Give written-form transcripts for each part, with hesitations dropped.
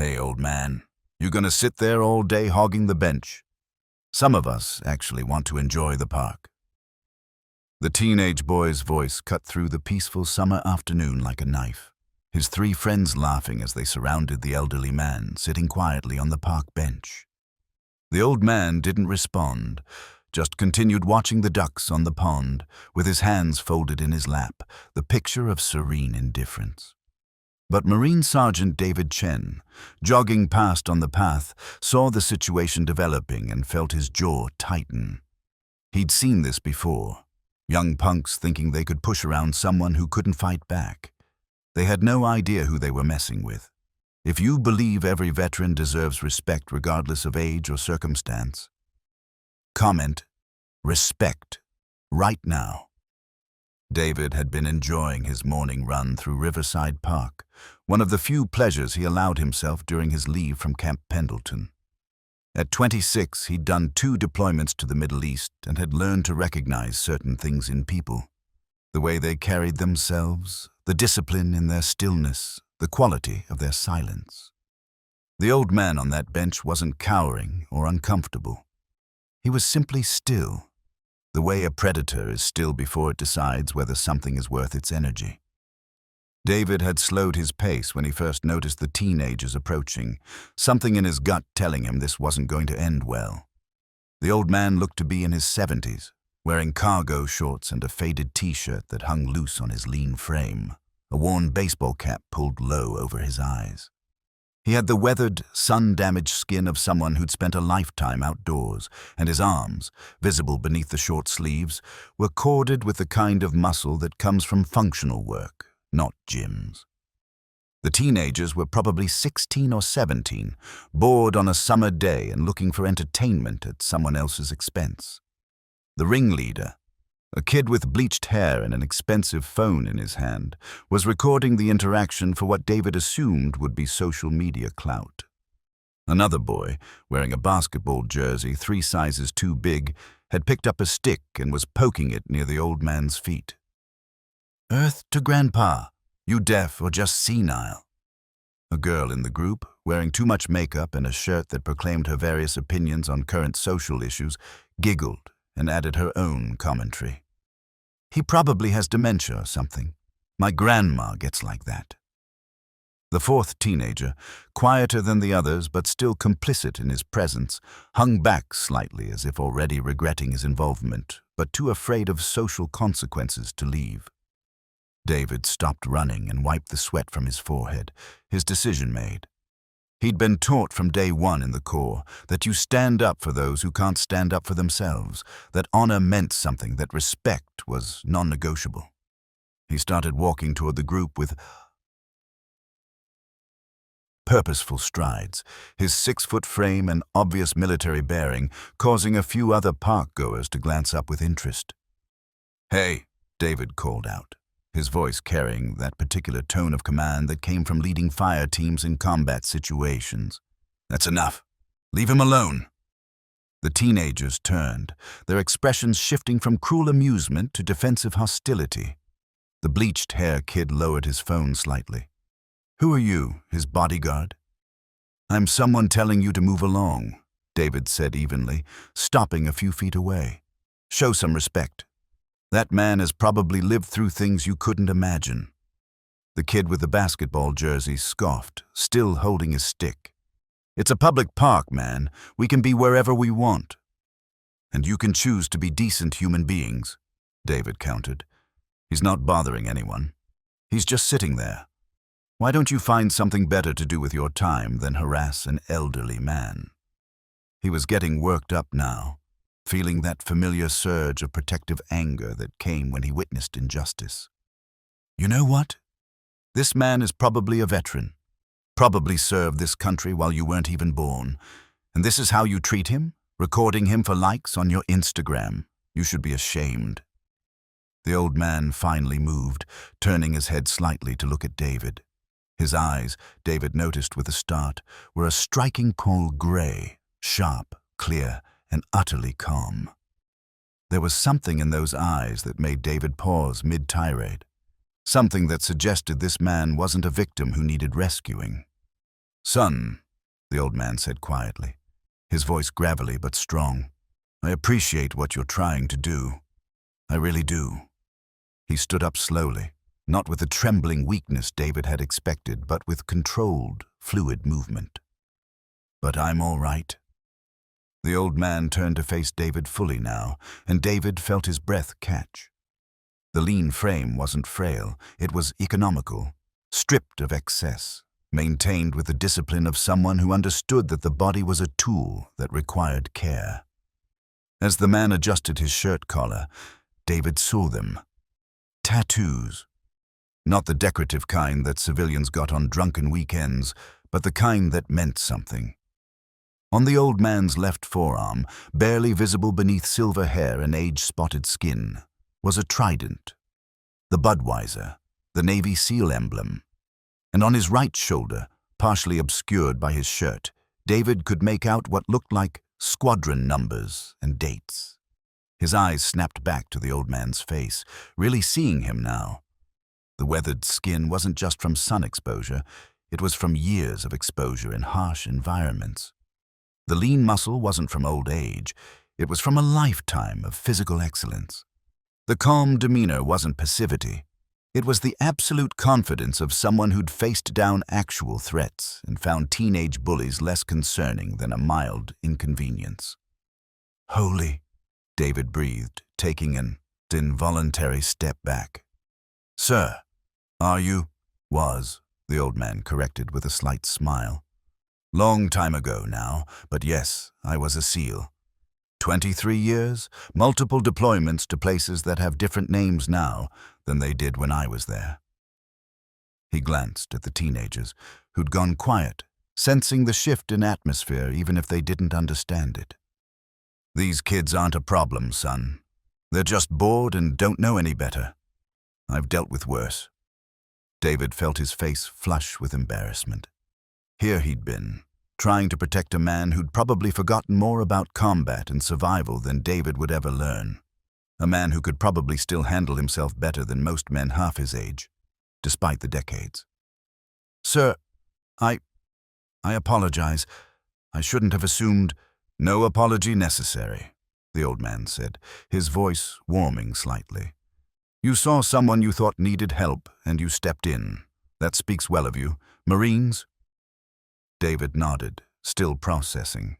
Hey, old man, you gonna sit there all day hogging the bench? Some of us actually want to enjoy the park. The teenage boy's voice cut through the peaceful summer afternoon like a knife, his three friends laughing as they surrounded the elderly man sitting quietly on the park bench. The old man didn't respond, just continued watching the ducks on the pond, with his hands folded in his lap, the picture of serene indifference. But Marine Sergeant David Chen, jogging past on the path, saw the situation developing and felt his jaw tighten. He'd seen this before. Young punks thinking they could push around someone who couldn't fight back. They had no idea who they were messing with. If you believe every veteran deserves respect regardless of age or circumstance, comment respect right now. David had been enjoying his morning run through Riverside Park, one of the few pleasures he allowed himself during his leave from Camp Pendleton. At 26, he'd done 2 deployments to the Middle East and had learned to recognize certain things in people. The way they carried themselves, the discipline in their stillness, the quality of their silence. The old man on that bench wasn't cowering or uncomfortable. He was simply still, the way a predator is still before it decides whether something is worth its energy. David had slowed his pace when he first noticed the teenagers approaching, something in his gut telling him this wasn't going to end well. The old man looked to be in his 70s, wearing cargo shorts and a faded t-shirt that hung loose on his lean frame, a worn baseball cap pulled low over his eyes. He had the weathered, sun-damaged skin of someone who'd spent a lifetime outdoors, and his arms, visible beneath the short sleeves, were corded with the kind of muscle that comes from functional work, not gyms. The teenagers were probably 16 or 17, bored on a summer day and looking for entertainment at someone else's expense. The ringleader, a kid with bleached hair and an expensive phone in his hand, was recording the interaction for what David assumed would be social media clout. Another boy, wearing a basketball jersey 3 sizes too big, had picked up a stick and was poking it near the old man's feet. "Earth to Grandpa, you deaf or just senile?" A girl in the group, wearing too much makeup and a shirt that proclaimed her various opinions on current social issues, giggled and added her own commentary. "He probably has dementia or something. My grandma gets like that." The 4th teenager, quieter than the others but still complicit in his presence, hung back slightly as if already regretting his involvement, but too afraid of social consequences to leave. David stopped running and wiped the sweat from his forehead, his decision made. He'd been taught from day one in the Corps that you stand up for those who can't stand up for themselves, that honor meant something, that respect was non-negotiable. He started walking toward the group with purposeful strides, his 6-foot frame and obvious military bearing causing a few other park-goers to glance up with interest. "Hey," David called out, his voice carrying that particular tone of command that came from leading fire teams in combat situations. "That's enough. Leave him alone." The teenagers turned, their expressions shifting from cruel amusement to defensive hostility. The bleached-hair kid lowered his phone slightly. "Who are you, his bodyguard?" "I'm someone telling you to move along," David said evenly, stopping a few feet away. "Show some respect. That man has probably lived through things you couldn't imagine." The kid with the basketball jersey scoffed, still holding his stick. "It's a public park, man. We can be wherever we want." "And you can choose to be decent human beings," David countered. "He's not bothering anyone. He's just sitting there. Why don't you find something better to do with your time than harass an elderly man?" He was getting worked up now, feeling that familiar surge of protective anger that came when he witnessed injustice. "You know what? This man is probably a veteran, probably served this country while you weren't even born, and this is how you treat him, recording him for likes on your Instagram. You should be ashamed." The old man finally moved, turning his head slightly to look at David. His eyes, David noticed with a start, were a striking coal gray, sharp, clear, and utterly calm. There was something in those eyes that made David pause mid-tirade, something that suggested this man wasn't a victim who needed rescuing. Son, the old man said quietly, his voice gravelly but strong, I appreciate what you're trying to do. I really do. He stood up slowly, not with the trembling weakness David had expected, but with controlled, fluid movement. But I'm all right. The old man turned to face David fully now, and David felt his breath catch. The lean frame wasn't frail, it was economical, stripped of excess, maintained with the discipline of someone who understood that the body was a tool that required care. As the man adjusted his shirt collar, David saw them. Tattoos. Not the decorative kind that civilians got on drunken weekends, but the kind that meant something. On the old man's left forearm, barely visible beneath silver hair and age-spotted skin, was a trident, the Budweiser, the Navy SEAL emblem. And on his right shoulder, partially obscured by his shirt, David could make out what looked like squadron numbers and dates. His eyes snapped back to the old man's face, really seeing him now. The weathered skin wasn't just from sun exposure, it was from years of exposure in harsh environments. The lean muscle wasn't from old age, it was from a lifetime of physical excellence. The calm demeanor wasn't passivity, it was the absolute confidence of someone who'd faced down actual threats and found teenage bullies less concerning than a mild inconvenience. Holy, David breathed, taking an involuntary step back. Sir, are you? Was, the old man corrected with a slight smile. Long time ago now, but yes, I was a SEAL. 23 years, multiple deployments to places that have different names now than they did when I was there. He glanced at the teenagers, who'd gone quiet, sensing the shift in atmosphere even if they didn't understand it. These kids aren't a problem, son. They're just bored and don't know any better. I've dealt with worse. David felt his face flush with embarrassment. Here he'd been, trying to protect a man who'd probably forgotten more about combat and survival than David would ever learn. A man who could probably still handle himself better than most men half his age, despite the decades. Sir, I apologize. I shouldn't have assumed. No apology necessary, the old man said, his voice warming slightly. You saw someone you thought needed help, and you stepped in. That speaks well of you. Marines? David nodded, still processing.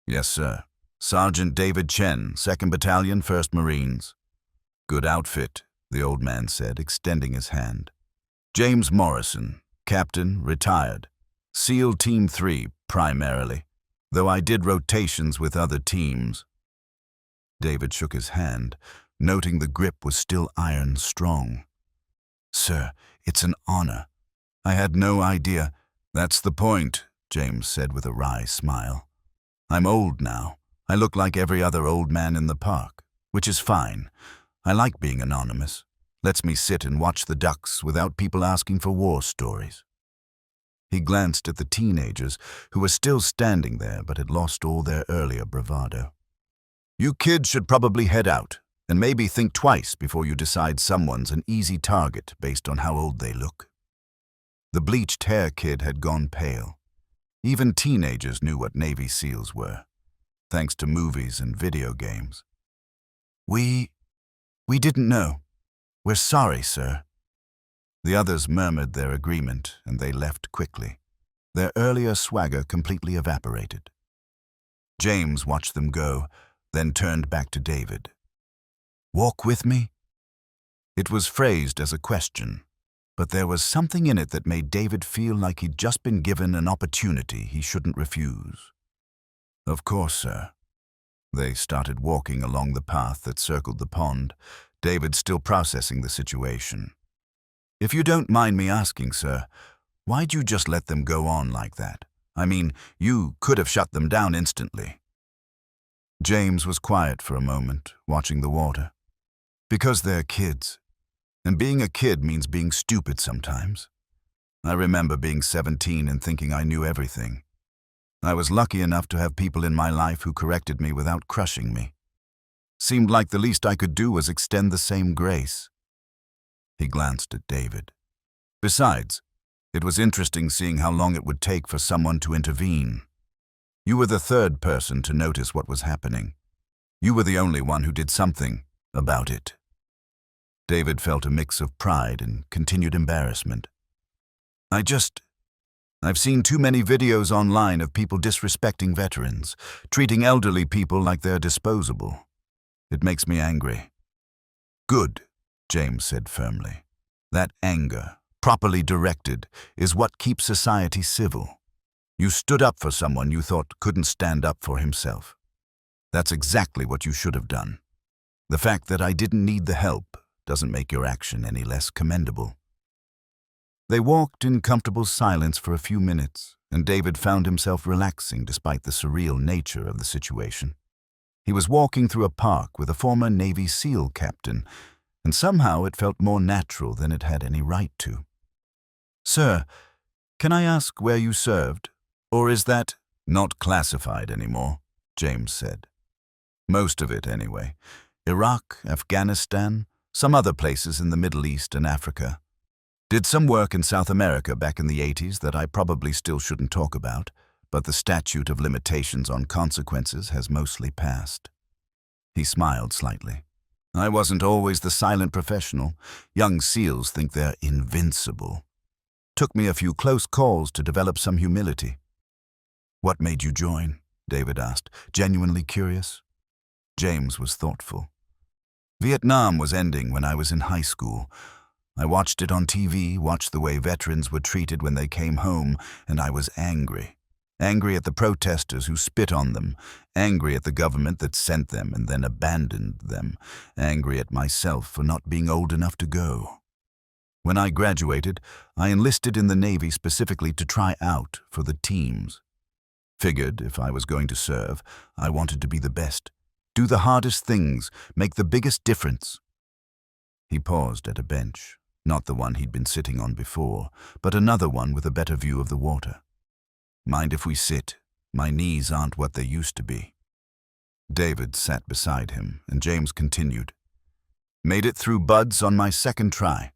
Yes, sir. Sergeant David Chen, 2nd Battalion, 1st Marines. Good outfit, the old man said, extending his hand. James Morrison, Captain, retired. SEAL Team 3, primarily, though I did rotations with other teams. David shook his hand, noting the grip was still iron strong. Sir, it's an honor. I had no idea. That's the point, James said with a wry smile. I'm old now. I look like every other old man in the park, which is fine. I like being anonymous. Lets me sit and watch the ducks without people asking for war stories. He glanced at the teenagers, who were still standing there but had lost all their earlier bravado. You kids should probably head out, and maybe think twice before you decide someone's an easy target based on how old they look. The bleached hair kid had gone pale. Even teenagers knew what Navy SEALs were, thanks to movies and video games. We didn't know. We're sorry, sir. The others murmured their agreement, and they left quickly. Their earlier swagger completely evaporated. James watched them go, then turned back to David. Walk with me? It was phrased as a question, but there was something in it that made David feel like he'd just been given an opportunity he shouldn't refuse. Of course, sir. They started walking along the path that circled the pond, David still processing the situation. If you don't mind me asking, sir, why'd you just let them go on like that? I mean, you could have shut them down instantly. James was quiet for a moment, watching the water. Because they're kids. And being a kid means being stupid sometimes. I remember being 17 and thinking I knew everything. I was lucky enough to have people in my life who corrected me without crushing me. Seemed like the least I could do was extend the same grace. He glanced at David. Besides, It was interesting seeing how long it would take for someone to intervene. You were the third person to notice what was happening. You were the only one who did something about it. David felt a mix of pride and continued embarrassment. I've seen too many videos online of people disrespecting veterans, treating elderly people like they're disposable. It makes me angry. Good, James said firmly. That anger, properly directed, is what keeps society civil. You stood up for someone you thought couldn't stand up for himself. That's exactly what you should have done. The fact that I didn't need the help doesn't make your action any less commendable. They walked in comfortable silence for a few minutes, and David found himself relaxing despite the surreal nature of the situation. He was walking through a park with a former Navy SEAL captain, and somehow it felt more natural than it had any right to. "Sir, can I ask where you served? Or is that not classified anymore?" James said. "Most of it, anyway. Iraq, Afghanistan, some other places in the Middle East and Africa. Did some work in South America back in the 80s that I probably still shouldn't talk about, but the statute of limitations on consequences has mostly passed." He smiled slightly. "I wasn't always the silent professional. Young SEALs think they're invincible. Took me a few close calls to develop some humility." "What made you join?" David asked, genuinely curious. James was thoughtful. "Vietnam was ending when I was in high school. I watched it on TV, watched the way veterans were treated when they came home, and I was angry. Angry at the protesters who spit on them, angry at the government that sent them and then abandoned them, angry at myself for not being old enough to go. When I graduated, I enlisted in the Navy specifically to try out for the teams. Figured if I was going to serve, I wanted to be the best, do the hardest things, make the biggest difference." He paused at a bench, not the one he'd been sitting on before, but another one with a better view of the water. "Mind if we sit? My knees aren't what they used to be." David sat beside him, and James continued. "Made it through buds on my second try.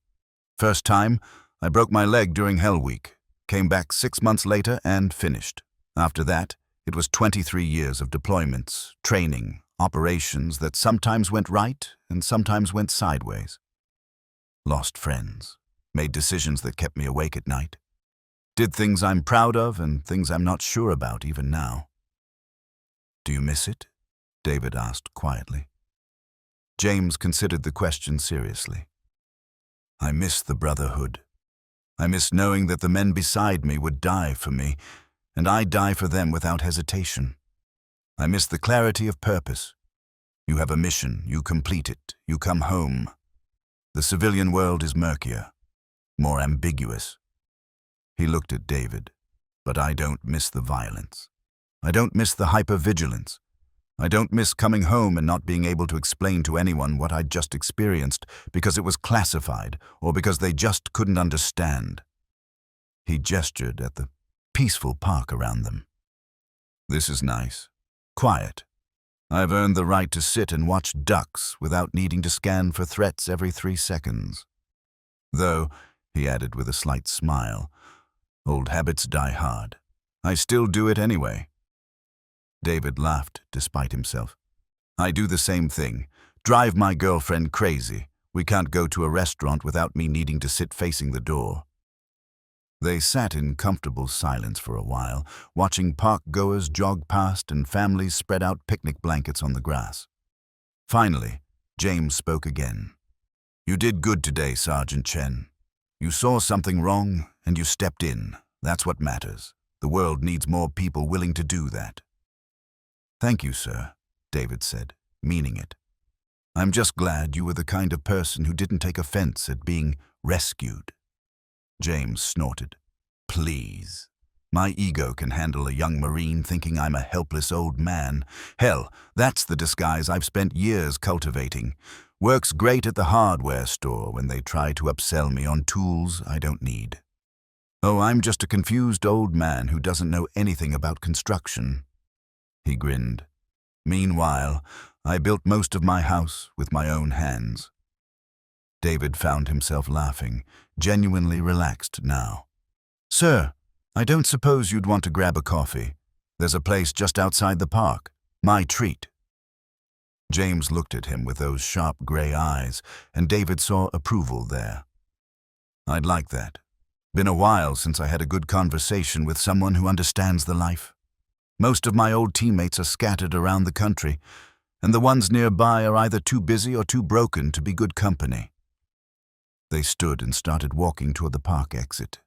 First time, I broke my leg during Hell Week, came back 6 months later and finished. After that, it was 23 years of deployments, training, operations that sometimes went right and sometimes went sideways. Lost friends, made decisions that kept me awake at night. Did things I'm proud of and things I'm not sure about even now." "Do you miss it?" David asked quietly. James considered the question seriously. "I miss the brotherhood. I miss knowing that the men beside me would die for me, and I'd die for them without hesitation. I miss the clarity of purpose. You have a mission, you complete it, you come home. The civilian world is murkier, more ambiguous." He looked at David. "But I don't miss the violence. I don't miss the hypervigilance. I don't miss coming home and not being able to explain to anyone what I'd just experienced because it was classified or because they just couldn't understand." He gestured at the peaceful park around them. "This is nice. Quiet. I've earned the right to sit and watch ducks without needing to scan for threats every 3 seconds. Though," he added with a slight smile, "old habits die hard. I still do it anyway." David laughed despite himself. "I do the same thing. Drive my girlfriend crazy. We can't go to a restaurant without me needing to sit facing the door." They sat in comfortable silence for a while, watching park-goers jog past and families spread out picnic blankets on the grass. Finally, James spoke again. "You did good today, Sergeant Chen. You saw something wrong, and you stepped in. That's what matters. The world needs more people willing to do that." "Thank you, sir," David said, meaning it. "I'm just glad you were the kind of person who didn't take offense at being rescued." James snorted. "Please. My ego can handle a young Marine thinking I'm a helpless old man. Hell, that's the disguise I've spent years cultivating. Works great at the hardware store when they try to upsell me on tools I don't need. Oh, I'm just a confused old man who doesn't know anything about construction." He grinned. "Meanwhile, I built most of my house with my own hands." David found himself laughing, genuinely relaxed now. "Sir, I don't suppose you'd want to grab a coffee. There's a place just outside the park. My treat." James looked at him with those sharp gray eyes, and David saw approval there. "I'd like that. Been a while since I had a good conversation with someone who understands the life. Most of my old teammates are scattered around the country, and the ones nearby are either too busy or too broken to be good company." They stood and started walking toward the park exit.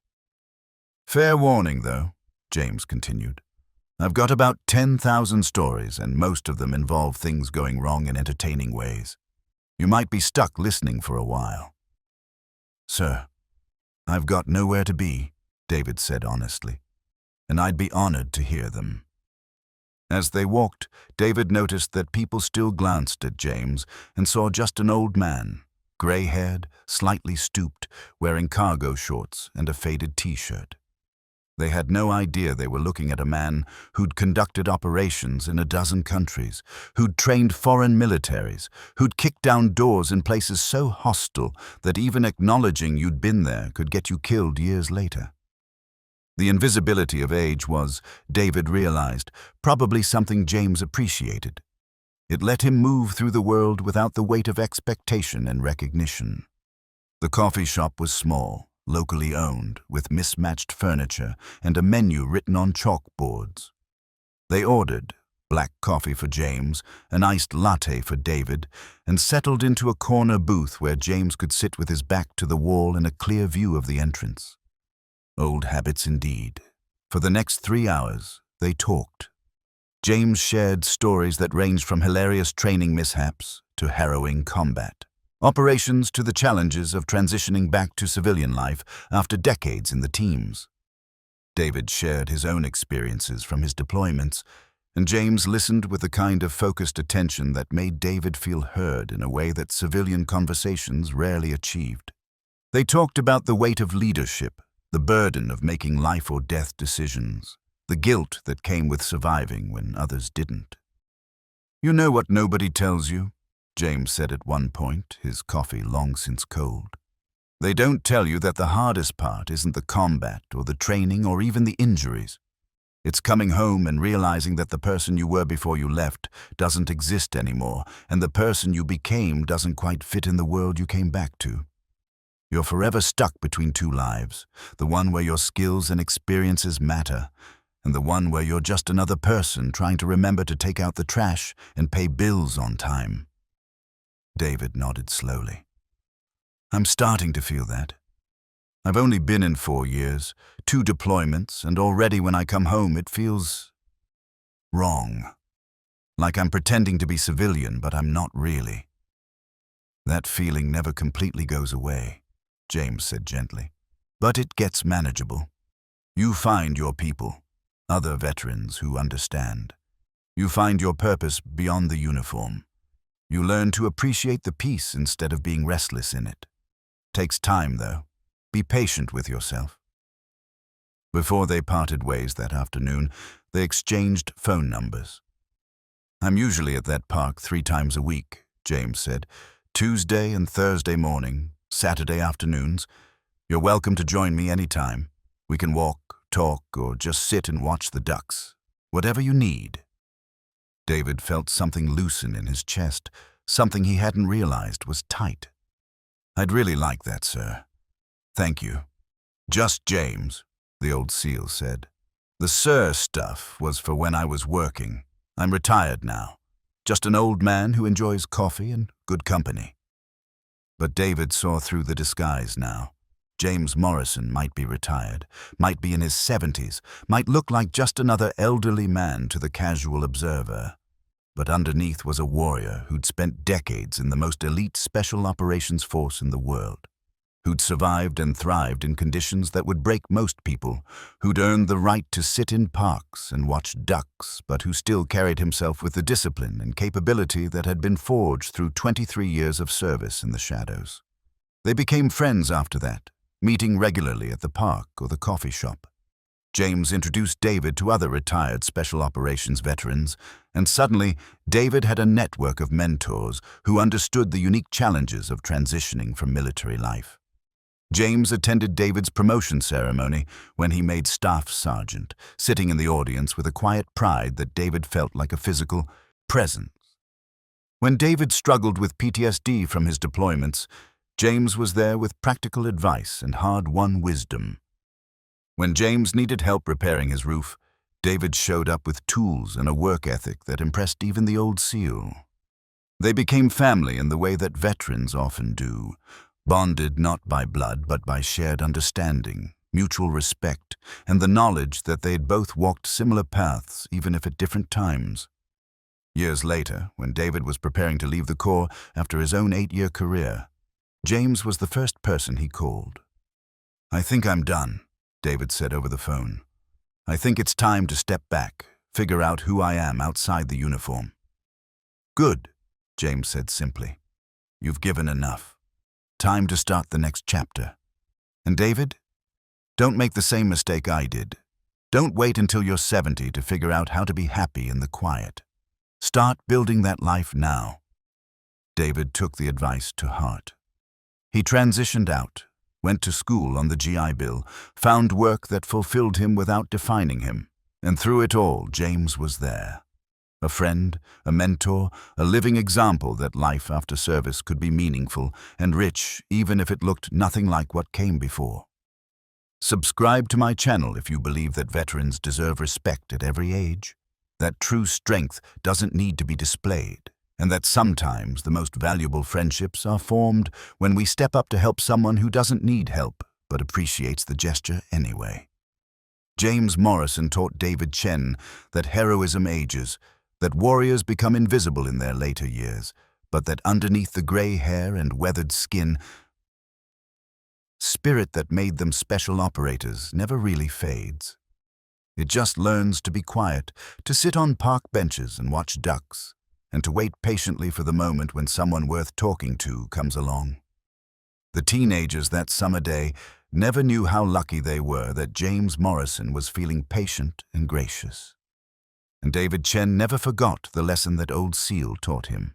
"Fair warning, though," James continued. "I've got about 10,000 stories, and most of them involve things going wrong in entertaining ways. You might be stuck listening for a while." "Sir, I've got nowhere to be," David said honestly, "and I'd be honored to hear them." As they walked, David noticed that people still glanced at James and saw just an old man, gray-haired, slightly stooped, wearing cargo shorts and a faded t-shirt. They had no idea they were looking at a man who'd conducted operations in a dozen countries, who'd trained foreign militaries, who'd kicked down doors in places so hostile that even acknowledging you'd been there could get you killed years later. The invisibility of age was, David realized, probably something James appreciated. It let him move through the world without the weight of expectation and recognition. The coffee shop was small, locally owned, with mismatched furniture and a menu written on chalkboards. They ordered black coffee for James, an iced latte for David, and settled into a corner booth where James could sit with his back to the wall and a clear view of the entrance. Old habits indeed. For the next 3 hours, they talked. James shared stories that ranged from hilarious training mishaps to harrowing combat, operations to the challenges of transitioning back to civilian life after decades in the teams. David shared his own experiences from his deployments, and James listened with the kind of focused attention that made David feel heard in a way that civilian conversations rarely achieved. They talked about the weight of leadership, the burden of making life or death decisions, the guilt that came with surviving when others didn't. "You know what nobody tells you," James said at one point, his coffee long since cold. "They don't tell you that the hardest part isn't the combat or the training or even the injuries. It's coming home and realizing that the person you were before you left doesn't exist anymore, and the person you became doesn't quite fit in the world you came back to. You're forever stuck between two lives, the one where your skills and experiences matter, and the one where you're just another person trying to remember to take out the trash and pay bills on time." David nodded slowly. "I'm starting to feel that. I've only been in 4 years, 2 deployments, and already when I come home it feels wrong. Like I'm pretending to be civilian, but I'm not really." "That feeling never completely goes away," James said gently, "but it gets manageable. You find your people, other veterans who understand. You find your purpose beyond the uniform. You learn to appreciate the peace instead of being restless in it. Takes time, though. Be patient with yourself." Before they parted ways that afternoon, they exchanged phone numbers. "I'm usually at that park 3 times a week," James said. "Tuesday and Thursday morning, Saturday afternoons. You're welcome to join me anytime. We can walk, talk, or just sit and watch the ducks. Whatever you need." David felt something loosen in his chest, something he hadn't realized was tight. "I'd really like that, sir. Thank you." "Just James," the old SEAL said. "The sir stuff was for when I was working. I'm retired now. Just an old man who enjoys coffee and good company." But David saw through the disguise now. James Morrison might be retired, might be in his 70s, might look like just another elderly man to the casual observer. But underneath was a warrior who'd spent decades in the most elite special operations force in the world, who'd survived and thrived in conditions that would break most people, who'd earned the right to sit in parks and watch ducks, but who still carried himself with the discipline and capability that had been forged through 23 years of service in the shadows. They became friends after that, meeting regularly at the park or the coffee shop. James introduced David to other retired special operations veterans, and suddenly David had a network of mentors who understood the unique challenges of transitioning from military life. James attended David's promotion ceremony when he made staff sergeant, sitting in the audience with a quiet pride that David felt like a physical presence. When David struggled with PTSD from his deployments, James was there with practical advice and hard-won wisdom. When James needed help repairing his roof, David showed up with tools and a work ethic that impressed even the old SEAL. They became family in the way that veterans often do, bonded not by blood but by shared understanding, mutual respect, and the knowledge that they had both walked similar paths even if at different times. Years later, when David was preparing to leave the Corps after his own 8-year career, James was the first person he called. "I think I'm done," David said over the phone. "I think it's time to step back, figure out who I am outside the uniform." "Good," James said simply. "You've given enough. Time to start the next chapter. And David, don't make the same mistake I did. Don't wait until you're 70 to figure out how to be happy in the quiet. Start building that life now." David took the advice to heart. He transitioned out, went to school on the GI Bill, found work that fulfilled him without defining him, and through it all, James was there. A friend, a mentor, a living example that life after service could be meaningful and rich even if it looked nothing like what came before. Subscribe to my channel if you believe that veterans deserve respect at every age, that true strength doesn't need to be displayed, and that sometimes the most valuable friendships are formed when we step up to help someone who doesn't need help but appreciates the gesture anyway. James Morrison taught David Chen that heroism ages, that warriors become invisible in their later years, but that underneath the gray hair and weathered skin, spirit that made them special operators never really fades. It just learns to be quiet, to sit on park benches and watch ducks, and to wait patiently for the moment when someone worth talking to comes along. The teenagers that summer day never knew how lucky they were that James Morrison was feeling patient and gracious. And David Chen never forgot the lesson that old SEAL taught him,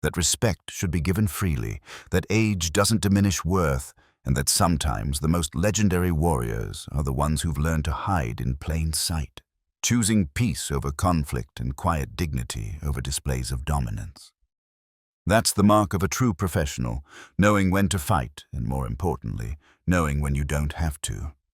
that respect should be given freely, that age doesn't diminish worth, and that sometimes the most legendary warriors are the ones who've learned to hide in plain sight, choosing peace over conflict and quiet dignity over displays of dominance. That's the mark of a true professional, knowing when to fight and, more importantly, knowing when you don't have to.